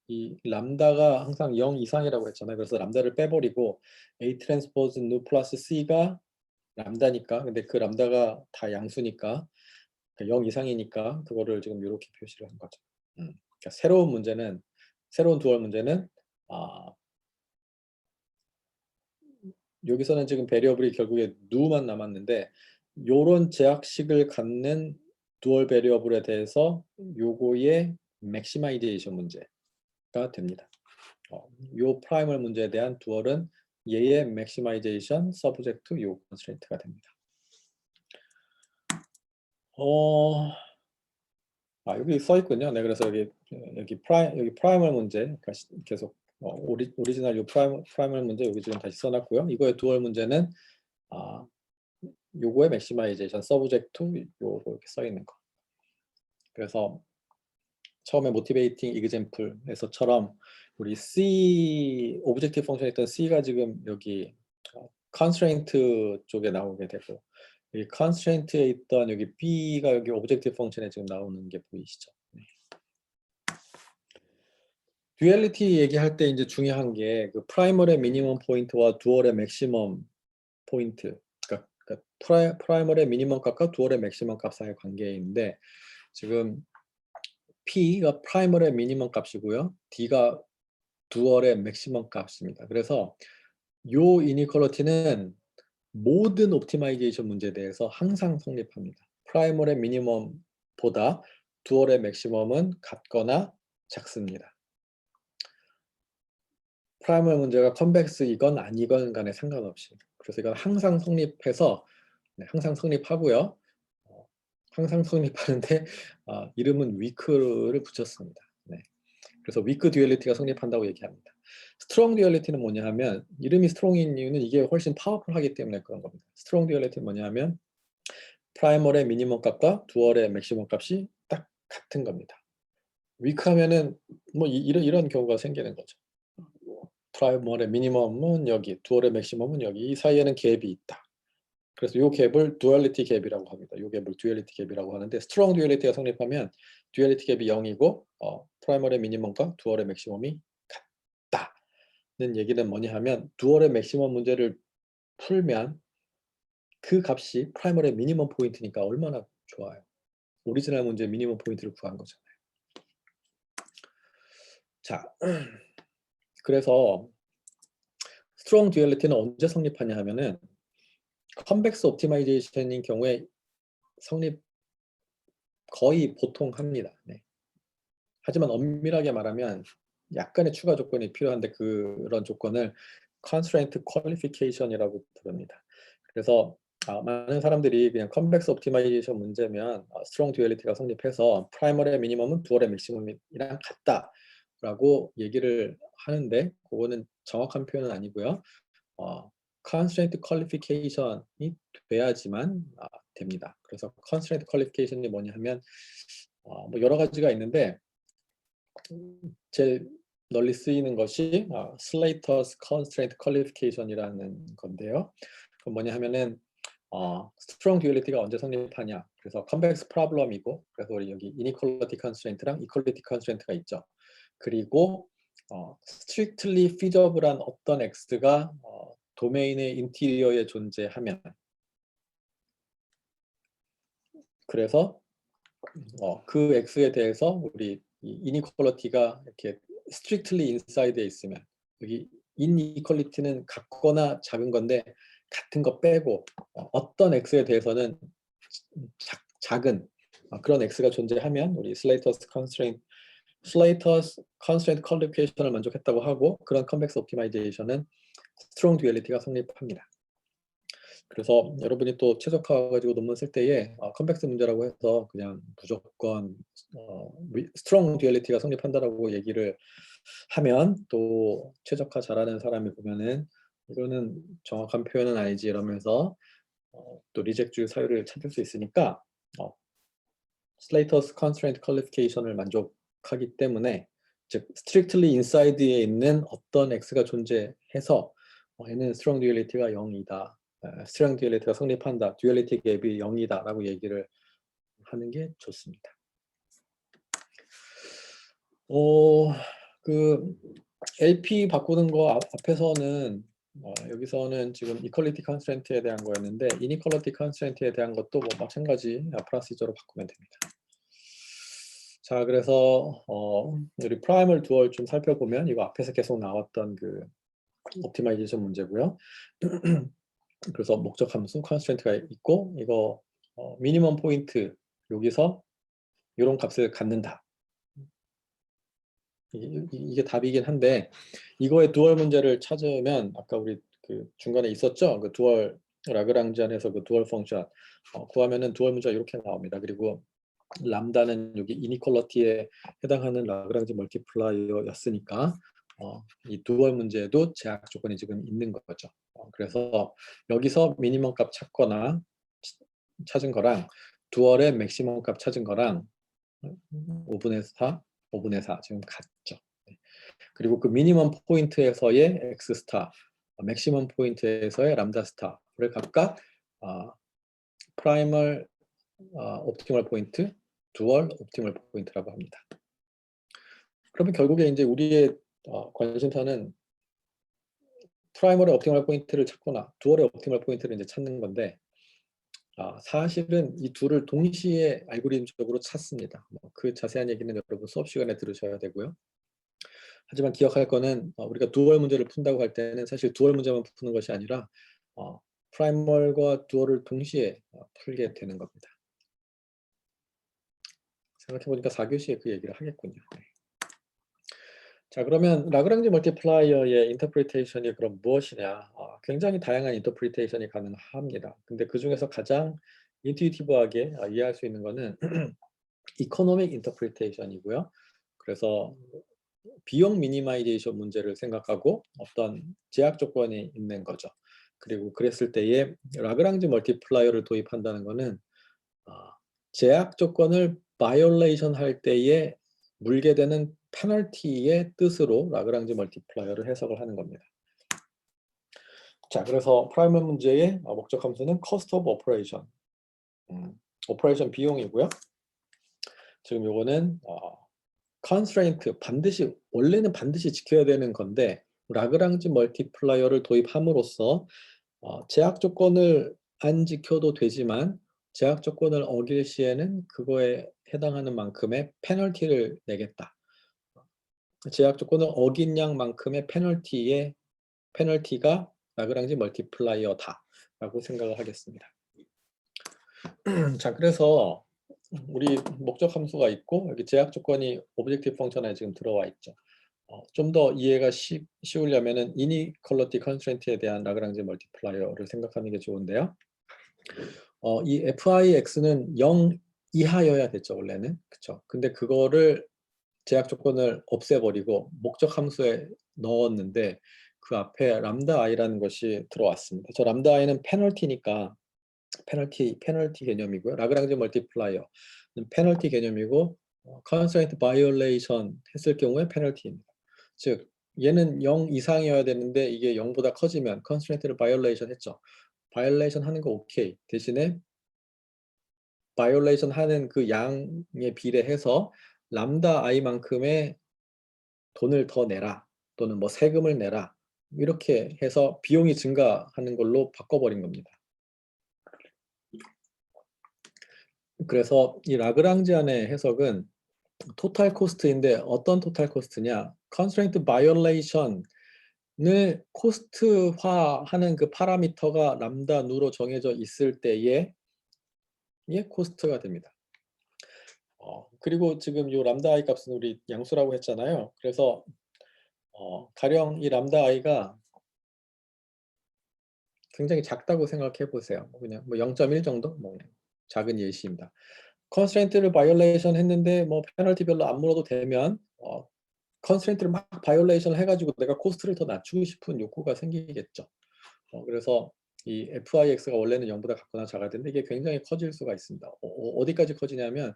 이 람다가 항상 0 이상이라고 했잖아요. 그래서 람다를 빼버리고 A 트랜스포즈 누 플러스 C가 람다니까 근데 그 람다가 다 양수니까 0 이상이니까 그거를 지금 이렇게 표시를 한 거죠. 그러니까 새로운 두얼 문제는 여기서는 지금 베리어블이 결국에 누만 남았는데 요런 제약식을 갖는 두얼 베리어블에 대해서 요거의 맥시마이제이션 문제가 됩니다. 요 프라이멀 문제에 대한 두얼은 얘의 맥시마이제이션 서브젝트 요 컨스트레인트가 됩니다. 여기 써 있군요. 네, 그래서 여기 프라이멀 문제 계속 오리지널 요 프라이멀 문제 여기 지금 다시 써놨고요. 이거의 두얼 문제는 요거의 맥시마이제이션 서브젝트 요거 이렇게 써 있는 거. 그래서 처음에 모티베이팅 이그젬플에서처럼 우리 C 오브젝티브 펑션에 있던 C가 지금 여기 컨스트레인트 쪽에 나오게 되고 이 컨스트레인트에 있던 여기 B가 여기 오브젝티브 펑션에 지금 나오는 게 보이시죠? 네. 듀얼리티 얘기할 때 이제 중요한 게 그 프라이멀의 미니멈 포인트와 두얼의 맥시멈 포인트 그러니까 프라이멀의 미니멈 값과 두얼의 맥시멈 값 사이의 관계인데 지금 P가 프라이멀의 미니멈 값이고요. D가 두얼의 맥시멈 값입니다. 그래서 요 이니퀄리티는 모든 옵티마이제이션 문제에 대해서 항상 성립합니다. 프라이멀의 미니멈보다 두얼의 맥시멈은 같거나 작습니다. 프라이멀 문제가 컨벡스이건 아니건 간에 상관없이 그래서 이건 항상 성립해서 항상 성립하고요. 항상 성립하는데 이름은 위크를 붙였습니다. 네. 그래서 위크 듀얼리티가 성립한다고 얘기합니다. 스트롱 듀얼리티는 뭐냐 하면 이름이 스트롱인 이유는 이게 훨씬 파워풀하기 때문에 그런 겁니다. 스트롱 듀얼리티는 뭐냐 하면 프라이멀의 미니멈 값과 듀얼의 맥시멈 값이 딱 같은 겁니다. 위크하면은 뭐 이런 경우가 생기는 거죠. 프라이멀의 미니멈은 여기, 듀얼의 맥시멈은 여기. 이 사이에는 갭이 있다. 그래서 이 갭을 듀얼리티 갭이라고 합니다. 이 갭을 듀얼리티 갭이라고 하는데 스트롱 듀얼리티가 성립하면 듀얼리티 갭이 0이고 프라이멀의 미니멈과 듀얼의 맥시멈이 같다는 얘기는 뭐냐 하면 듀얼의 맥시멈 문제를 풀면 그 값이 프라이멀의 미니멈 포인트니까 얼마나 좋아요. 오리지널 문제 미니멈 포인트를 구한 거잖아요. 자, 그래서 스트롱 듀얼리티는 언제 성립하냐 하면은 컨벡스 옵티마이제이션인 경우에 성립 거의 보통 합니다. 네. 하지만 엄밀하게 말하면 약간의 추가 조건이 필요한데 그런 조건을 constraint qualification이라고 부릅니다. 그래서 많은 사람들이 그냥 컨벡스 옵티마이제이션 문제면 스트롱 듀얼리티가 성립해서 프라이머리의 미니멈은 듀얼의 맥시멈이랑 같다라고 얘기를 하는데 그거는 정확한 표현은 아니고요. constraint qualification이 돼야지만 됩니다. 그래서 constraint qualification이 뭐냐 하면 뭐 여러 가지가 있는데 제일 널리 쓰이는 것이 슬레이터스 컨스트레인트 퀄리피케이션이라는 건데요. 그건 뭐냐 하면은 스트롱 듀얼리티가 언제 성립하냐. 그래서 컨벡스 프로블럼이고 그래서 우리 여기 이니퀄리티 컨스트레인트랑 이퀄리티 컨스트레인트가 있죠. 그리고 strictly feasible한 어떤 x가 도메인의 인티리어에 존재하면 그래서 그 x에 대해서 우리 이니퀄리티가 이렇게 strictly inside에 있으면 여기 inequality는 같거나 작은 건데 같은 거 빼고 어떤 x에 대해서는 작은 그런 x가 존재하면 우리 슬레이터스 컨스트레인트 퀄리피케이션을 만족했다고 하고 그런 컨벡스 옵티마이제이션은 스트롱 듀얼리티가 성립합니다. 그래서 여러분이 또 최적화 가지고 논문 쓸 때에 컨벡스 문제라고 해서 그냥 무조건 스트롱 듀얼리티가 성립한다라고 얘기를 하면 또 최적화 잘하는 사람이 보면은 이거는 정확한 표현은 아니지 이러면서 또 리젝트 사유를 찾을 수 있으니까 슬레이터스 컨스트레인트 퀄리피케이션을 만족하기 때문에 즉 strictly inside에 있는 어떤 x가 존재해서 얘는 스트롱 듀얼리티가 0이다. 스트롱 듀얼리티가 성립한다. 듀얼리티 갭이 0이다 라고 얘기를 하는 게 좋습니다. 그 LP 바꾸는 거 앞에서는 여기서는 지금 이퀄리티 컨스트레인트에 대한 거였는데 이니퀄리티 컨스트레인트에 대한 것도 뭐 마찬가지 프로시저로 바꾸면 됩니다. 자, 그래서 우리 프라이멀 듀얼 좀 살펴보면 이거 앞에서 계속 나왔던 그 옵티마이제이션 문제고요. 그래서 목적 함수 컨스트레인트가 있고 이거 미니멈 포인트 여기서 이런 값을 갖는다. 이게 답이긴 한데 이거의 듀얼 문제를 찾으면 아까 우리 그 중간에 있었죠? 그 듀얼 라그랑지안에서 그 듀얼 펑션 구하면은 듀얼 문제가 이렇게 나옵니다. 그리고 람다는 여기 이니퀄리티에 해당하는 라그랑지 멀티플라이어였으니까 이 듀얼 문제에도 제약 조건이 지금 있는 거죠. 그래서 여기서 미니멈 값 찾거나 찾은 거랑 듀얼의 맥시멈 값 찾은 거랑 5분의 4, 5분의 4 지금 같죠. 그리고 그 미니멈 포인트에서의 x 스타, 맥시멈 포인트에서의 람다 스타를 각각 프라이멀 옵티멀 포인트, 듀얼 옵티멀 포인트라고 합니다. 그러면 결국에 이제 우리의 관심사는 프라이멀의 옵티멀 포인트를 찾거나 듀얼의 옵티멀 포인트를 이제 찾는 건데 사실은 이 둘을 동시에 알고리즘적으로 찾습니다. 그 자세한 얘기는 여러분 수업 시간에 들으셔야 되고요. 하지만 기억할 거는 우리가 듀얼 문제를 푼다고 할 때는 사실 듀얼 문제만 푸는 것이 아니라 프라이멀과 듀얼을 동시에 풀게 되는 겁니다. 생각해보니까 4교시에 그 얘기를 하겠군요. 네. 자, 그러면 라그랑지 멀티플라이어의 인터프리테이션이 그럼 무엇이냐? 굉장히 다양한 인터프리테이션이 가능합니다. 근데 그 중에서 가장 인투이티브하게 이해할 수 있는 거는 이코노믹 인터프리테이션이고요. 그래서 비용 미니마이제이션 문제를 생각하고 어떤 제약 조건이 있는 거죠. 그리고 그랬을 때에 라그랑지 멀티플라이어를 도입한다는 거는 제약 조건을 바이올레이션 할 때에 물게 되는 페널티의 뜻으로 라그랑지 멀티플라이어를 해석을 하는 겁니다. 자, 그래서 프라이멀 문제의 목적 함수는 cost of operation, 오퍼레이션 비용이고요. 지금 요거는 constraint, 원래는 반드시 지켜야 되는 건데 라그랑지 멀티플라이어를 도입함으로써 제약 조건을 안 지켜도 되지만 제약 조건을 어길 시에는 그거에 해당하는 만큼의 페널티를 내겠다. 제약 조건을 어긴 양만큼의 페널티가 라그랑지 멀티플라이어다라고 생각을 하겠습니다. 자, 그래서 우리 목적 함수가 있고 여기 제약 조건이 오브젝티브 펑션에 지금 들어와 있죠. 좀 더 이해가 쉬우려면은 이니퀄리티 컨스트레인트에 대한 라그랑지 멀티플라이어를 생각하는 게 좋은데요. 이 fix는 0 이하여야 됐죠, 원래는. 그쵸? 근데 그거를 제약 조건을 없애버리고 목적 함수에 넣었는데 그 앞에 람다 i라는 것이 들어왔습니다. 저 람다 i는 페널티니까 페널티 개념이고요. 라그랑지 멀티플라이어는 페널티 개념이고 컨스트레인트 바이올레이션 했을 경우에 페널티입니다. 즉 얘는 0 이상이어야 되는데 이게 0보다 커지면 컨스트레인트를 바이올레이션 했죠. 바이올레이션 하는 거 오케이. 대신에 바이올레이션 하는 그 양에 비례해서 람다 i만큼의 돈을 더 내라 또는 뭐 세금을 내라 이렇게 해서 비용이 증가하는 걸로 바꿔버린 겁니다. 그래서 이 라그랑지안의 해석은 토탈 코스트인데 어떤 토탈 코스트냐? 컨스트레인트 바이올레이션을 코스트화하는 그 파라미터가 람다 누로 정해져 있을 때에 코스트가 됩니다. 그리고 지금 이 람다 i 값은 우리 양수라고 했잖아요. 그래서 가령 이 람다 i가 굉장히 작다고 생각해 보세요. 그냥 뭐 0.1 정도? 뭐 작은 예시입니다. 컨스트레인트를 바이올레이션 했는데 뭐 페널티 별로 안 물어도 되면 컨스트레인트를 막 바이올레이션 해가지고 내가 코스트를 더 낮추고 싶은 욕구가 생기겠죠. 그래서 이 FIX가 원래는 0보다 같거나 작아야 되는데 이게 굉장히 커질 수가 있습니다. 어디까지 커지냐면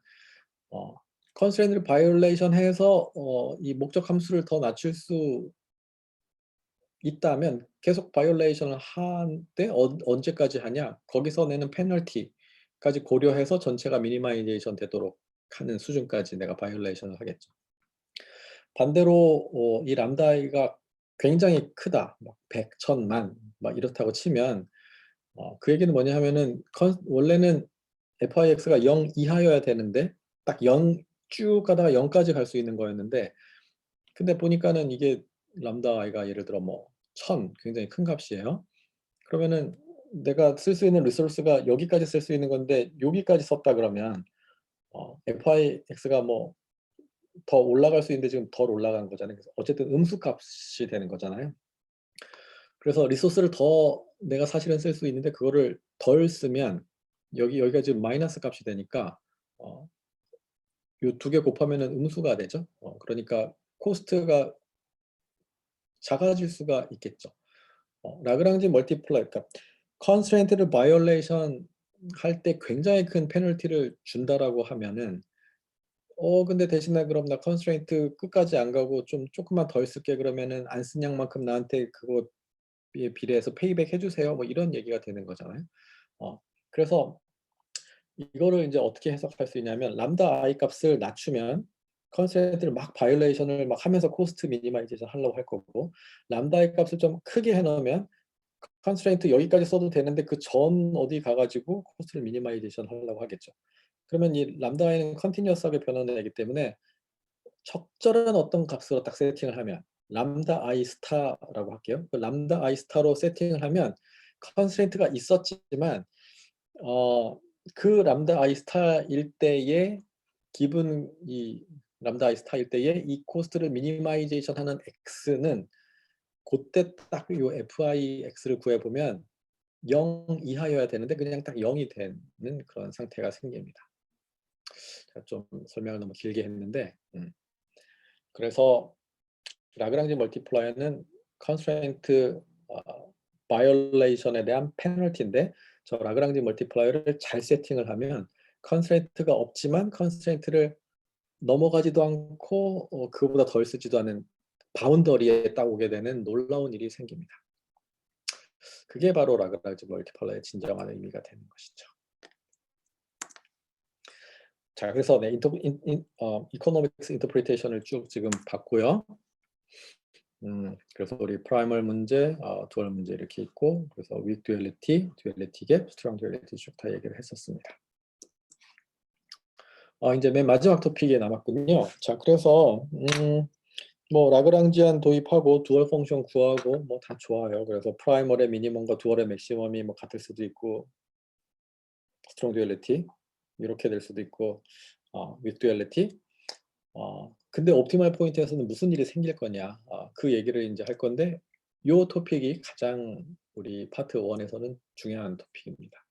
컨스트레인트를 바이올레이션 해서 이 목적 함수를 더 낮출 수 있다면 계속 바이올레이션을 하는데 언제까지 하냐? 거기서 내는 페널티까지 고려해서 전체가 미니마이제이션 되도록 하는 수준까지 내가 바이올레이션을 하겠죠. 반대로 이 람다이가 굉장히 크다, 막 100, 1000만 막 이렇다고 치면 그 얘기는 뭐냐 하면은 원래는 FIX가 0 이하여야 되는데 딱 0 쭉 가다가 0까지 갈 수 있는 거였는데 근데 보니까는 이게 람다 i가 예를 들어 뭐 1000 굉장히 큰 값이에요. 그러면은 내가 쓸 수 있는 리소스가 여기까지 쓸 수 있는 건데 여기까지 썼다 그러면 FIX가 뭐 더 올라갈 수 있는데 지금 덜 올라간 거잖아요. 그래서 어쨌든 음수값이 되는 거잖아요. 그래서 리소스를 더 내가 사실은 쓸 수 있는데 그거를 덜 쓰면 여기가 지금 마이너스 값이 되니까 요 두 개 곱하면은 음수가 되죠. 그러니까 코스트가 작아질 수가 있겠죠. 라그랑지 멀티플라이, 그러니까 컨스트레인트를 바이올레이션 할 때 굉장히 큰 페널티를 준다라고 하면은 근데 대신에 그럼 나 컨스트레인트 끝까지 안 가고 좀 조금만 덜 쓸게 그러면은 안 쓴 양만큼 나한테 그거에 비례해서 페이백 해주세요. 뭐 이런 얘기가 되는 거잖아요. 그래서 이거를 이제 어떻게 해석할 수 있냐면 람다 i 값을 낮추면 컨스트레인트를 막 바이올레이션을 막 하면서 코스트 미니마이제이션 하려고 할 거고 람다 i 값을 좀 크게 해놓으면 컨스트레인트 여기까지 써도 되는데 그 전 어디 가가지고 코스트를 미니마이제이션 하려고 하겠죠. 그러면 이 람다 i는 컨티뉴어스하게 변화를 내기 때문에 적절한 어떤 값으로 딱 세팅을 하면 람다 i 스타라고 할게요. 그 람다 i 스타로 세팅을 하면 컨스트레인트가 있었지만 그 람다 i 스타일 때의 기분 이 람다 i 스타일 때의 이 코스트를 미니마이제이션 하는 x는 그때 딱 요 FIX를 구해보면 0 이하여야 되는데 그냥 딱 0이 되는 그런 상태가 생깁니다. 제가 좀 설명을 너무 길게 했는데 그래서 라그랑지 멀티플라이어는 컨스트레인트 바이올레이션에 대한 페널티인데 저 라그랑지 멀티플라이어를 잘 세팅을 하면 컨스트레인트가 없지만 컨스트레인트를 넘어가지도 않고 그거보다 덜 쓰지도 않은 바운더리에 딱 오게 되는 놀라운 일이 생깁니다. 그게 바로 라그랑지 멀티플라이어의 진정한 의미가 되는 것이죠. 자, 그래서 네, 이코노믹스 인터프리테이션을 쭉 지금 봤고요. 그래서 우리 프라이멀 문제, 두얼 문제 이렇게 있고, 그래서 윅 듀얼리티, 듀얼리티 갭, 스트롱 듀얼리티 쭉 다 얘기를 했었습니다. 이제 맨 마지막 토픽이 남았군요. 자, 그래서 뭐 라그랑지안 도입하고 두얼 펑션 구하고 뭐 다 좋아요. 그래서 프라이멀의 미니멈과 두얼의 맥시멈이 뭐 같을 수도 있고, 스트롱 듀얼리티 이렇게 될 수도 있고, 윅 듀얼리티. 근데 옵티멀 포인트에서는 무슨 일이 생길 거냐, 그 얘기를 이제 할 건데, 요 토픽이 가장 우리 파트 1에서는 중요한 토픽입니다.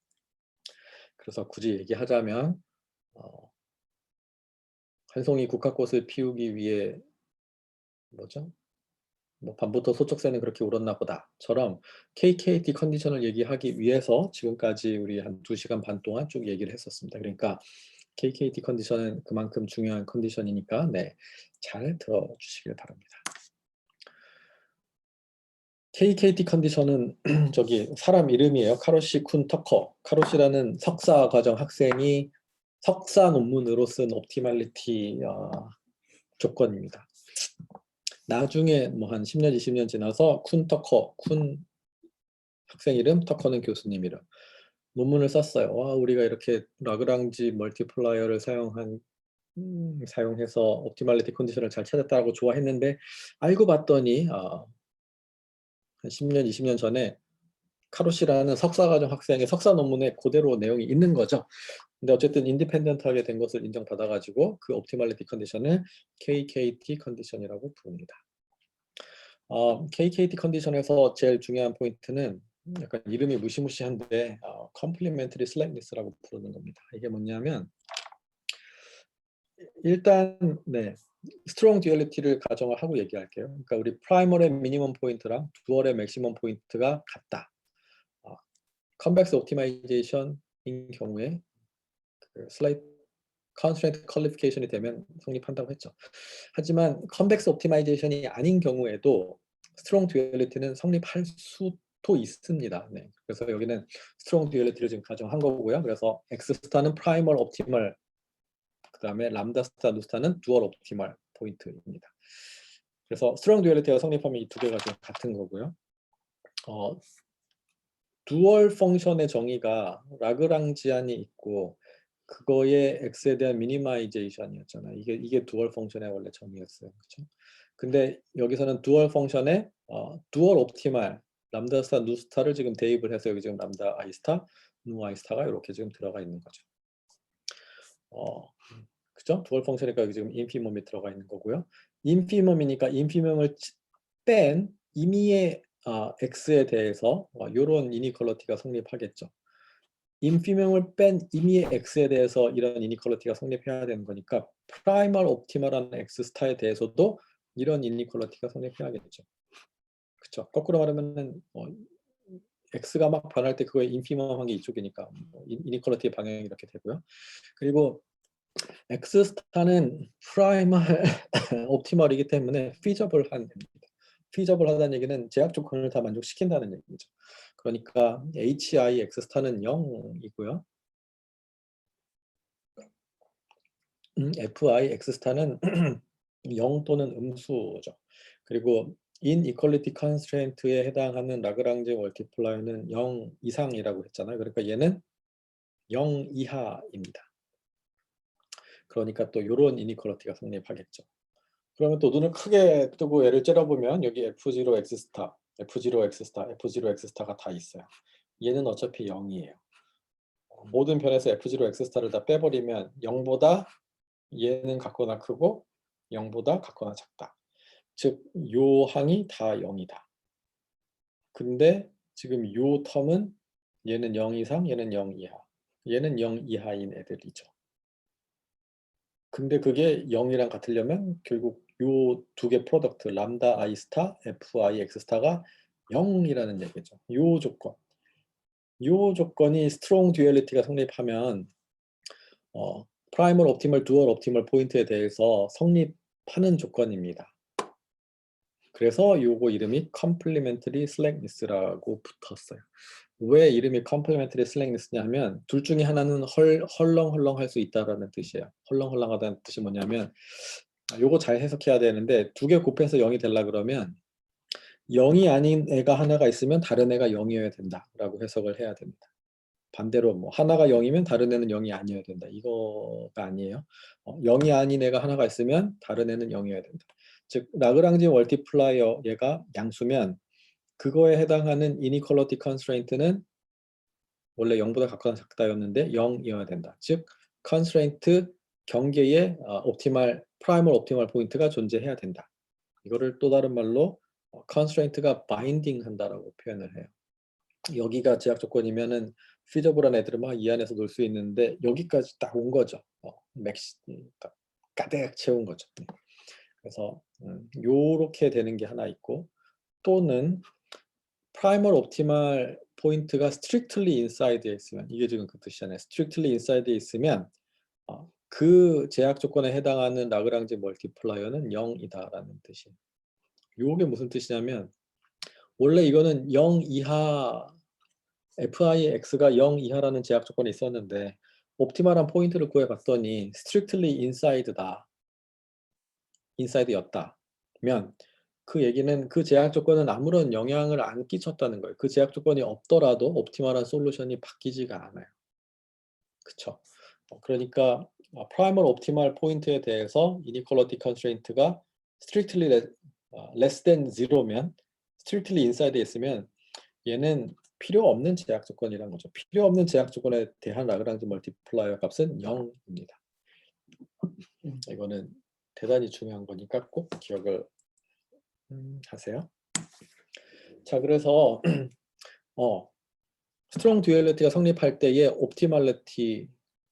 그래서 굳이 얘기하자면 한 송이 국화꽃을 피우기 위해 뭐죠? 뭐 밤부터 소쩍새는 그렇게 울었나 보다처럼 KKT 컨디션을 얘기하기 위해서 지금까지 우리 한 2시간 반 동안 쭉 얘기를 했었습니다. 그러니까 KKT 컨디션은 그만큼 중요한 컨디션이니까 네, 잘 들어주시길 바랍니다. KKT 컨디션은 저기 사람 이름이에요. 카로시 쿤 터커. 카로시라는 석사 과정 학생이 석사 논문으로 쓴 옵티멀리티 조건입니다. 나중에 뭐 한 10년, 20년 지나서 쿤 터커, 쿤 학생 이름, 터커는 교수님 이름. 논문을 썼어요. 와, 우리가 이렇게 라그랑지 멀티플라이어를 사용해서 옵티멀리티 컨디션을 잘 찾았다고 좋아했는데 알고 봤더니 한 10년, 20년 전에 카로시라는 석사과정 학생의 석사 논문에 그대로 내용이 있는 거죠. 근데 어쨌든 인디펜던트하게 된 것을 인정받아가지고 그 옵티멀리티 컨디션을 KKT 컨디션이라고 부릅니다. KKT 컨디션에서 제일 중요한 포인트는 약간 이름이 무시무시한데 Complementary Slackness라고 부르는 겁니다. 이게 뭐냐면 일단 네, 스트롱 듀얼리티를 가정을 하고 얘기할게요. 그러니까 우리 프라이머의 미니멈 포인트랑 두얼의 맥시멈 포인트가 같다. 컨벡스 옵티마이제이션인 경우에 그 슬라이트 컨스트레인트 퀄리피케이션이 되면 성립한다고 했죠. 하지만 컨벡스 옵티마이제이션이 아닌 경우에도 스트롱 듀얼리티는 성립할 수도 있습니다. 네. 그래서 여기는 스트롱 듀얼리티를 지금 가정한 거고요. 그래서 엑스스타는 프라이멀 옵티멀, 그 다음에 람다 스타, 누스타는 두얼 옵티멀 포인트입니다. 그래서 스트롱 듀얼리티가 성립하면 이 두 개가 지금 같은 거고요. 두얼 펑션의 정의가 라그랑지안이 있고 그거의 x에 대한 미니마이제이션이었잖아요. 이게 두얼 펑션의 원래 정의였어요. 그렇죠? 근데 여기서는 두얼 펑션에 두얼 옵티말 람다 스타 누 스타를 지금 대입을 해서 여기 지금 람다 아이 스타 누 아이 스타가 이렇게 지금 들어가 있는 거죠. 그죠? 두얼 펑션이니까 여기 지금 인피멈이 들어가 있는 거고요. 인피멈이니까 인피멈을 뺀 임의의 x에 대해서 이런 이니퀄리티가 성립하겠죠. 인피멈을 뺀 임의의 x에 대해서 이런 이니퀄리티가 성립해야 되는 거니까 프라이멀 옵티멀한 x 스타에 대해서도 이런 이니퀄리티가 성립해야겠죠. 그렇죠. 거꾸로 말하면은 x가 막 변할 때 그거의 인피멈한 게 이쪽이니까 이니퀄리티의 방향이 이렇게 되고요. 그리고 x 스타는 프라이멀 옵티멀이기 때문에 피저블한 피저블하다는 얘기는 제약 조건을 다 만족시킨다는 얘기죠. 그러니까 HI X 스타는 0이고요. FI X 스타는 0 또는 음수죠. 그리고 inequality constraint에 해당하는 라그랑지 멀티플라이어는 0 이상이라고 했잖아요. 그러니까 얘는 0 이하입니다. 그러니까 또 이런 이니퀄리티가 성립하겠죠. 그러면 또 눈을 크게 뜨고 얘를 째려보면 여기 F0 X 스타, F0 X 스타, F0 X 스타가 다 있어요. 얘는 어차피 0이에요. 모든 변에서 F0 X 스타를 다 빼버리면 0보다 얘는 같거나 크고 0보다 같거나 작다. 즉, 요 항이 다 0이다. 근데 지금 요 텀은 얘는 0 이상, 얘는 0 이하. 얘는 0 이하인 애들이죠. 근데 그게 0이랑 같으려면 결국 요 두 개 프로덕트 람다 I 스타, fi x 스타가 0이라는 얘기죠. 요 조건이 스트롱 듀얼리티가 성립하면 프라이멀 옵티멀 두얼 옵티멀 포인트에 대해서 성립하는 조건입니다. 그래서 요거 이름이 컴플리멘터리 슬랙니스라고 붙었어요. 왜 이름이 컴플리멘터리 슬랙니스냐 하면 둘 중에 하나는 헐렁헐렁 할 수 있다라는 뜻이에요. 헐렁헐렁하다는 뜻이 뭐냐면 요거 잘 해석해야 되는데 두 개 곱해서 0이 되려 그러면 0이 아닌 애가 하나가 있으면 다른 애가 0이어야 된다라고 해석을 해야 됩니다. 반대로 뭐 하나가 0이면 다른 애는 0이 아니어야 된다. 이거가 아니에요. 0이 아닌 애가 하나가 있으면 다른 애는 0이어야 된다. 즉 라그랑지 멀티플라이어 얘가 양수면 그거에 해당하는 이니퀄리티 컨스트레인트는 원래 0보다 작다였는데 0이어야 된다. 즉 컨스트레인트 경계에 프라이멀 옵티멀 포인트가 존재해야 된다. 이거를 또 다른 말로 컨스트레인트가 바인딩 한다라고 표현을 해요. 여기가 제약 조건이면은 피저블한 애들은 막 이 안에서 놀 수 있는데 여기까지 딱 온 거죠. 가득 채운 거죠. 그래서 요렇게 되는 게 하나 있고 또는 프라이멀 옵티멀 포인트가 strictly inside에 있으면 이게 지금 그 뜻이잖아요. strictly inside에 있으면 그 제약 조건에 해당하는 라그랑지 멀티플라이어는 0이다라는 뜻이에요. 요게 무슨 뜻이냐면 원래 이거는 0 이하 fix가 0 이하라는 제약 조건이 있었는데 옵티멀한 포인트를 구해봤더니 strictly inside다. 인사이드였다면 그 얘기는 그 제약 조건은 아무런 영향을 안 끼쳤다는 거예요. 그 제약 조건이 없더라도 옵티멀한 솔루션이 바뀌지가 않아요. 그쵸? 그러니까 프라이멀 옵티멀 포인트에 대해서 이니퀄리티 컨스트레인트가 strictly less than 0면 strictly inside에 있으면 얘는 필요 없는 제약 조건이란 거죠. 필요 없는 제약 조건에 대한 라그랑지 멀티플라이어 값은 0입니다. 이거는 대단히 중요한 거니까 꼭 기억을 하세요. 자, 그래서 스트롱 듀얼리티가 성립할 때의 옵티멀리티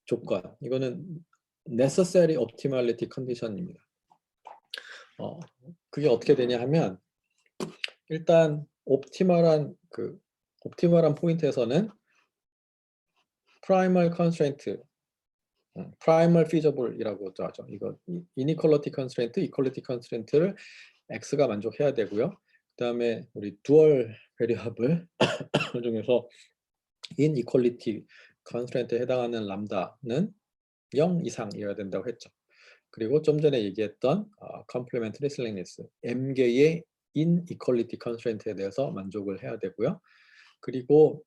조건, 이거는 necessary optimality condition입니다. 그게 어떻게 되냐 하면 일단 옵티멀한 포인트에서는 primal constraint, primal feasible이라고 하죠. 이거 inequality constraint, equality constraint를 x가 만족해야 되고요. 그다음에 우리 dual variable 중에서 inequality constraint에 해당하는 람다는 0 이상이어야 된다고 했죠. 그리고 좀 전에 얘기했던 complementary slackness, m개의 inequality constraint에 대해서 만족을 해야 되고요. 그리고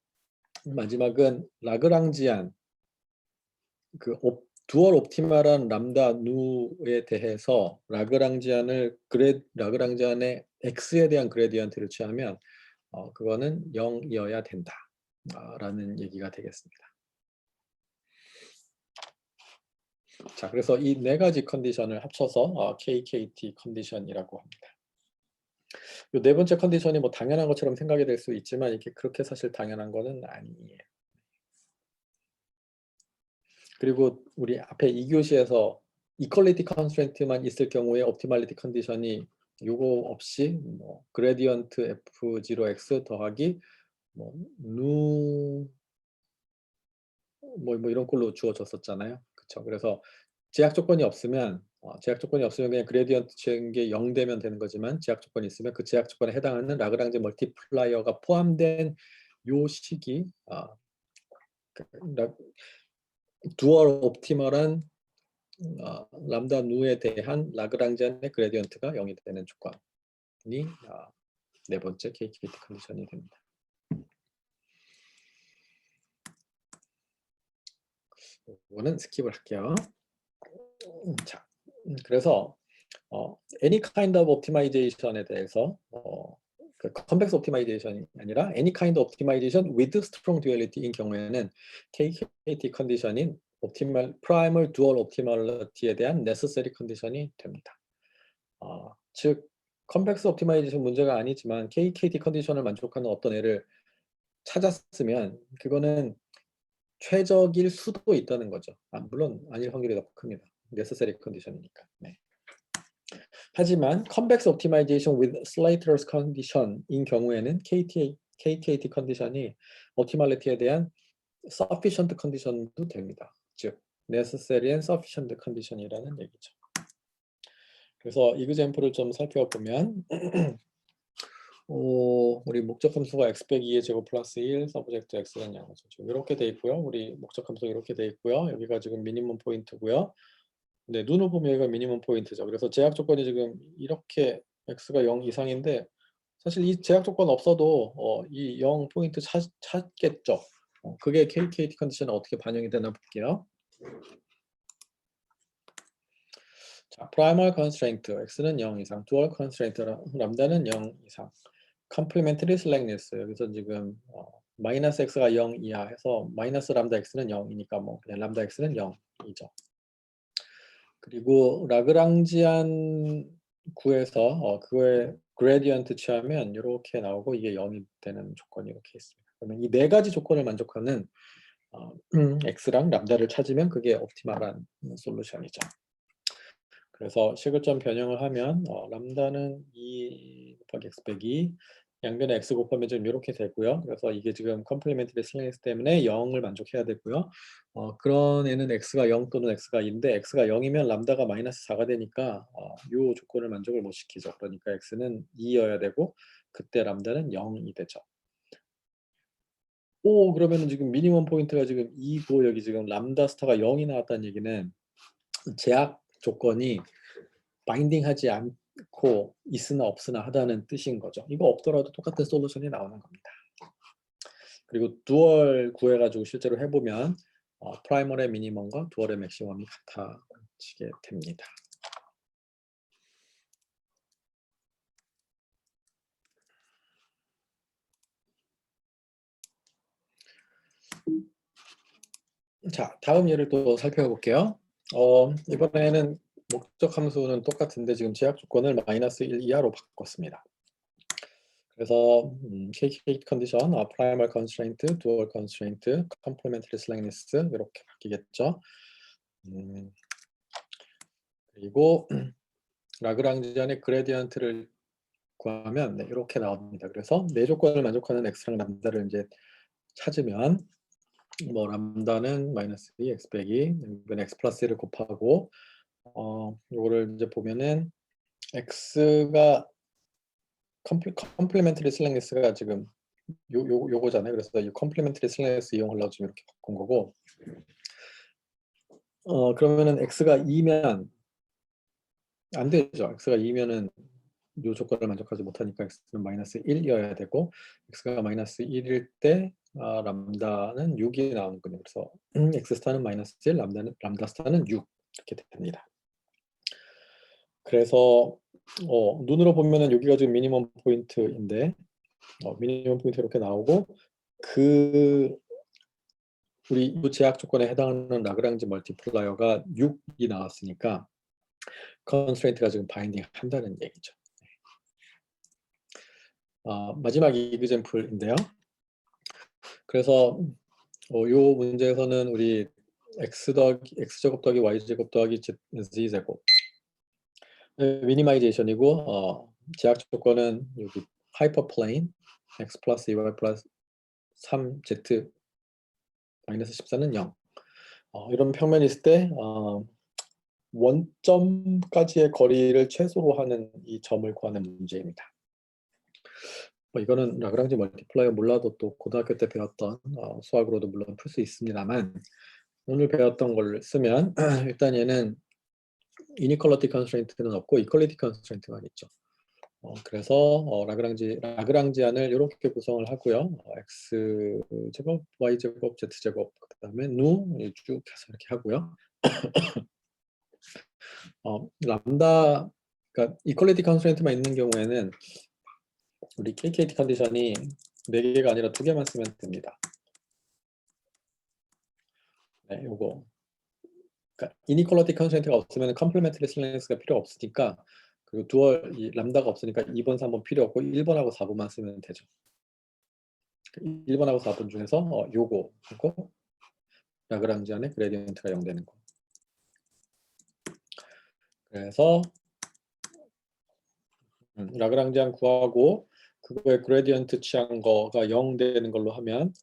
마지막은 라그랑지안 두얼 옵티멀한 람다 누에 대해서 라그랑지안의 x에 대한 그레디언트를 취하면 그거는 0이어야 된다 라는 얘기가 되겠습니다. 자, 그래서 이 네 가지 컨디션을 합쳐서 KKT 컨디션이라고 합니다. 이 네 번째 컨디션이 뭐 당연한 것처럼 생각이 될 수 있지만 이게 그렇게 사실 당연한 거는 아니에요. 그리고 우리 앞에 2교시에서 이퀄리티 컨스트레인트만 있을 경우에 옵티멀리티 컨디션이 요거 없이 뭐 그레디언트 F0x 더하기 뭐 이런 걸로 주어졌었잖아요. 그렇죠. 그래서 제약 조건이 없으면 그냥 그레디언트 게 0 되면 되는 거지만 제약 조건이 있으면 그 제약 조건에 해당하는 라그랑지 멀티플라이어가 포함된 요 식이 두얼 옵티멀한 람다 누에 대한 라그랑지안의 그레디언트가 0이 되는 조건이 네 번째 KKT 컨디션이 됩니다. 이거는 스킵을 할게요. 자, 그래서 any kind of optimization에 대해서 convex optimization이 아니라 any kind of optimization with strong duality인 경우에는 KKT 컨디션인 primal dual optimality에 대한 necessary 컨디션이 됩니다. 즉 convex optimization 문제가 아니지만 KKT 컨디션을 만족하는 어떤 애를 찾았으면 그거는 최적일 수도 있다는 거죠. 물론 아닐 확률이 더 큽니다. necessary 컨디션이니까. 네. 하지만 convex optimization with Slater's condition인 경우에는 KKT 컨디션이 optimality에 대한 sufficient condition도 됩니다. 즉 necessary and sufficient condition이라는 얘기죠. 그래서 example을 좀 살펴보면 우리 목적 함수가 x 빼기 2의 제곱 플러스 1, 서브젝트 x는 양이죠. 이렇게 돼 있고요. 우리 목적 함수 이렇게 돼 있고요. 여기가 지금 미니멈 포인트고요. 네, 눈으로 보면 여기가 미니멈 포인트죠. 그래서 제약 조건이 지금 이렇게 x가 0 이상인데 사실 이 제약 조건 없어도 이 0 포인트 찾겠죠. 그게 KKT 컨디션에 어떻게 반영이 되나 볼게요. 자, primal constraint x는 0 이상, dual constraint 람다는 0 이상, complementary slackness 여기서 지금 마이너스 x가 0 이하 해서 마이너스 람다 x는 0이니까 뭐 그냥 람다 x는 0이죠. 그리고 라그랑지안 구에서 그거에 그레디언트 취하면 이렇게 나오고 이게 0이 되는 조건이 이렇게 있습니다. 그러면 이 네 가지 조건을 만족하는 x랑 람다를 찾으면 그게 옵티멀한 솔루션이죠. 그래서 시글점 변형을 하면 람다는 2 곱하기 x 빼기 양변에 x 곱하면 지금 이렇게 되고요. 그래서 이게 지금 컴플리멘터리 슬랭스 때문에 0을 만족해야 되고요. 그런 애는 x가 0 또는 x가 2인데 x가 0이면 람다가 마이너스 4가 되니까 이 조건을 만족을 못 시키죠. 그러니까 x는 2여야 되고 그때 람다는 0이 되죠. 그러면 지금 미니멈 포인트가 지금 2고 여기 지금 람다 스타가 0이 나왔다는 얘기는 제약 조건이 바인딩하지 않고 있으나 없으나 하다는 뜻인 거죠. 이거 없더라도 똑같은 솔루션이 나오는 겁니다. 그리고 두얼 구해가지고 실제로 해보면 프라이머의 미니멈과 두얼의 맥시멈이 같아지게 됩니다. 자, 다음 예를 또 살펴볼게요. 이번에는 목적 함수는 똑같은데 지금 제약 조건을 마이너스 1 이하로 바꿨습니다. 그래서 KK 컨디션, primal constraint, dual constraint, complementary slackness 이렇게 바뀌겠죠. 그리고 라그랑지안의 그레디언트를 구하면 이렇게 나옵니다. 그래서 네 조건을 만족하는 x랑 람다를 이제 찾으면 뭐 람다는 마이너스 2 x 빼기 이건 x 플러스 1을 곱하고 이거를 이제 보면은 x가 컴플리멘터리 슬랭니스가 지금 요거잖아요. 그래서 이 컴플리멘터리 슬랭니스 이용하려고 지금 이렇게 바꾼 거고 그러면은 x가 2면 안 되죠. x가 2면은 요 조건을 만족하지 못하니까 x는 마이너스 1이어야 되고 x가 마이너스 1일 때 람다는 6이 나오는군요. 그래서 x 스타는 마이너스 1, 람다 스타는 6 이렇게 됩니다. 그래서 눈으로 보면은 여기가 지금 미니멈 포인트인데 미니멈 포인트 이렇게 나오고 우리 이 제약 조건에 해당하는 라그랑지 멀티플라이어가 6이 나왔으니까 컨스트레인트가 지금 바인딩 한다는 얘기죠. 마지막 이그젠플인데요. 그래서 요 문제에서는 우리 x제곱 더하기 y제곱 더하기 z제곱 미니마이제이션이고 제약 조건은 여기 하이퍼플레인 x 플러스 2y 플러스 3z 마이너스 14는 0 이런 평면이 있을 때 원점까지의 거리를 최소로 하는 이 점을 구하는 문제입니다. 이거는 라그랑지 멀티플라이어 몰라도 또 고등학교 때 배웠던 수학으로도 물론 풀 수 있습니다만 오늘 배웠던 걸 쓰면 일단 얘는 이니퀄리티 컨스트레인트는 없고 이퀄리티 컨스트레인트만 있죠. 그래서 라그랑지안을 이렇게 구성을 하고요. x제곱, y제곱, z제곱 그 다음에 쭉 해서 이렇게 하고요. 람다 그러니까 이퀄리티 컨스트레인트만 있는 경우에는 우리 KKT 컨디션이 4개가 아니라 2개만 쓰면 됩니다. 네, 요거. 그러니까 이니퀄리티 컨스트레인트가 없으면 컴플리멘터리 슬랭스가 필요 없으니까 그리고 두얼 람다가 없으니까 2번, 3번 필요 없고 1번하고 4번만 쓰면 되죠. 1번하고 4번 중에서 요거 하고 라그랑지안의 그레디언트가 0 되는 거. 그래서 라그랑지안 구하고 그거의 그레디언트 취한 거가 0 되는 걸로 하면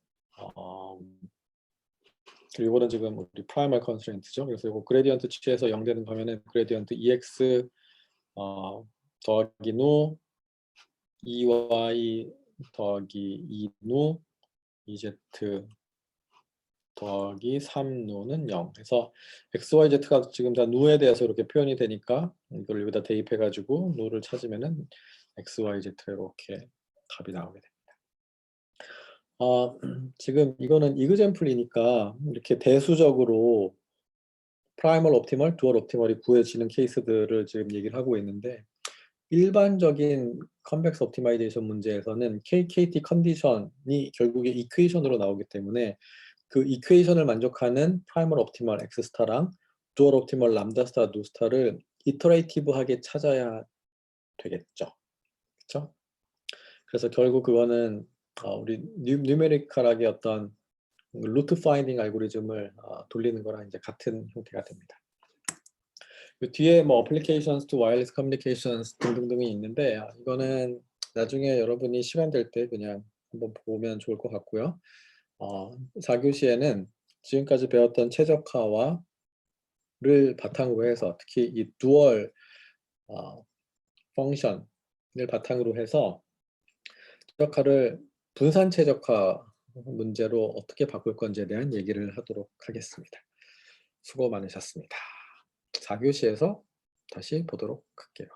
이거는 지금 우리 프라이멀 컨스트레인트죠. 그래서 이거 그레디언트 취해서 0 되는 거면은 그레디언트 EX 더하기 누 EY 더하기 2누 EZ 더하기 3누는 0. 그래서 x, y, z가 지금 다 누에 대해서 이렇게 표현이 되니까 이걸 여기다 대입해 가지고 누를 찾으면은 x, y, z 이렇게 답이 나오게 됩니다. 지금 이거는 이그젬플이니까 이렇게 대수적으로 프라이멀 옵티멀, 두얼 옵티멀이 구해지는 케이스들을 지금 얘기를 하고 있는데 일반적인 컨벡스 옵티마이제이션 문제에서는 KKT 컨디션이 결국에 이퀘이션으로 나오기 때문에 그 이퀘이션을 만족하는 프라이멀 옵티멀 X 스타랑 두얼 옵티멀 람다 스타 누 스타를 이터레이티브하게 찾아야 되겠죠. 그렇죠? 그래서 결국 그거는 우리 뉴메리컬하게 어떤 루트 파인딩 알고리즘을 돌리는 거랑 이제 같은 형태가 됩니다. 그 뒤에 뭐 어플리케이션스 투 와이어리스 커뮤니케이션스 등등등이 있는데 이거는 나중에 여러분이 시간 될 때 그냥 한번 보면 좋을 것 같고요. 4교시에는 지금까지 배웠던 최적화와를 바탕으로 해서 특히 이 두얼 펑션을 바탕으로 해서 최적화를 분산 최적화 문제로 어떻게 바꿀 건지에 대한 얘기를 하도록 하겠습니다. 수고 많으셨습니다. 4교시에서 다시 보도록 할게요.